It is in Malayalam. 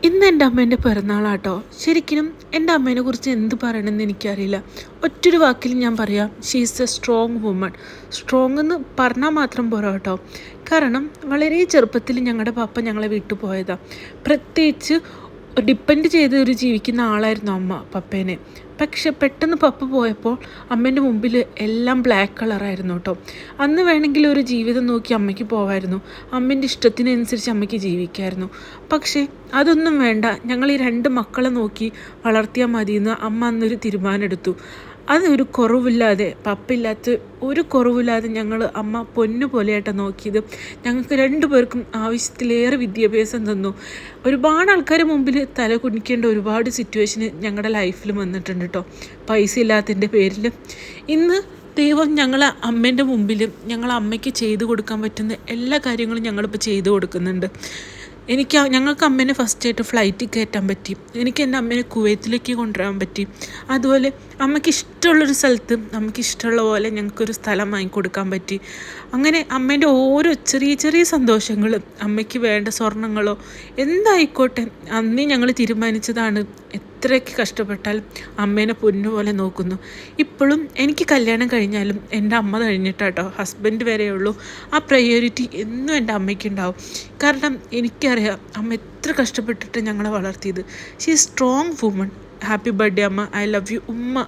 ഇന്ന് എൻ്റെ അമ്മേൻ്റെ പിറന്നാളാട്ടോ. ശരിക്കും എൻ്റെ അമ്മേനെ കുറിച്ച് എന്ത് പറയണമെന്ന് എനിക്കറിയില്ല. ഒറ്റൊരു വാക്കിൽ ഞാൻ പറയാം, she is A strong woman. Strong എന്ന് പറഞ്ഞാൽ മാത്രം പോരാ കേട്ടോ. കാരണം വളരെ ചെറുപ്പത്തിൽ ഞങ്ങളുടെ പപ്പ ഞങ്ങളെ വിട്ടു പോയതാണ്. പ്രത്യേകിച്ച് ഡിപ്പെൻഡ് ചെയ്ത് ഒരു ജീവിക്കുന്ന ആളായിരുന്നു അമ്മ പപ്പേനെ. പക്ഷെ പെട്ടെന്ന് പപ്പ പോയപ്പോൾ അമ്മേൻ്റെ മുമ്പിൽ എല്ലാം ബ്ലാക്ക് കളറായിരുന്നു കേട്ടോ. അന്ന് വേണമെങ്കിൽ ഒരു ജീവിതം നോക്കി അമ്മയ്ക്ക് പോകാമായിരുന്നു. അമ്മേൻ്റെ ഇഷ്ടത്തിനനുസരിച്ച് അമ്മയ്ക്ക് ജീവിക്കായിരുന്നു. പക്ഷേ അതൊന്നും വേണ്ട, ഞങ്ങൾ ഈ 2 മക്കളെ നോക്കി വളർത്തിയാൽ മതിയെന്ന് അമ്മ അന്നൊരു തീരുമാനമെടുത്തു. അതൊരു കുറവില്ലാതെ, പപ്പയില്ലാത്ത ഒരു കുറവില്ലാതെ അമ്മ പൊന്നു പോലെയായിട്ടാണ് നോക്കിയത്. ഞങ്ങൾക്ക് 2 പേർക്കും ആവശ്യത്തിലേറെ വിദ്യാഭ്യാസം തന്നു. ഒരുപാട് ആൾക്കാരുടെ മുമ്പിൽ തല കുനിക്കേണ്ട ഒരുപാട് സിറ്റുവേഷൻ ഞങ്ങളുടെ ലൈഫിൽ വന്നിട്ടുണ്ട് കേട്ടോ, പൈസ ഇല്ലാത്തതിൻ്റെ പേരിൽ. ഇന്ന് ദൈവം ഞങ്ങളെ അമ്മേൻ്റെ മുമ്പിൽ അമ്മയ്ക്ക് ചെയ്തു കൊടുക്കാൻ പറ്റുന്ന എല്ലാ കാര്യങ്ങളും ഞങ്ങളിപ്പോൾ ചെയ്തു കൊടുക്കുന്നുണ്ട്. ഞങ്ങൾക്ക് അമ്മേനെ ഫസ്റ്റായിട്ട് ഫ്ലൈറ്റിൽ കയറ്റാൻ പറ്റി. എനിക്ക് എൻ്റെ അമ്മേനെ കുവൈത്തിലേക്ക് കൊണ്ടുവരാൻ പറ്റി. അതുപോലെ അമ്മയ്ക്ക് ഇഷ്ടമുള്ളൊരു സ്ഥലത്ത് നമുക്ക് ഇഷ്ടമുള്ള പോലെ ഞങ്ങൾക്കൊരു സ്ഥലം വാങ്ങിക്കൊടുക്കാൻ പറ്റി. അങ്ങനെ അമ്മേൻ്റെ ഓരോ ചെറിയ ചെറിയ സന്തോഷങ്ങളും, അമ്മയ്ക്ക് വേണ്ട സ്വർണ്ണങ്ങളോ എന്തായിക്കോട്ടെ, അന്നേ ഞങ്ങൾ തീരുമാനിച്ചതാണ്. എത്രയൊക്കെ കഷ്ടപ്പെട്ടാലും അമ്മേനെ പൊന്നുപോലെ നോക്കുന്നു. ഇപ്പോഴും എനിക്ക് കല്യാണം കഴിഞ്ഞാലും എൻ്റെ അമ്മ കഴിഞ്ഞിട്ടാട്ടോ, ഹസ്ബൻഡ് വരെയുള്ളൂ. ആ പ്രയോറിറ്റി എന്നും എൻ്റെ അമ്മയ്ക്കുണ്ടാവും. കാരണം എനിക്കറിയാം അമ്മ എത്ര കഷ്ടപ്പെട്ടിട്ട് ഞങ്ങളെ വളർത്തിയത്. She is strong woman. Happy birthday അമ്മ. ഐ ലവ് യു ഉമ്മ.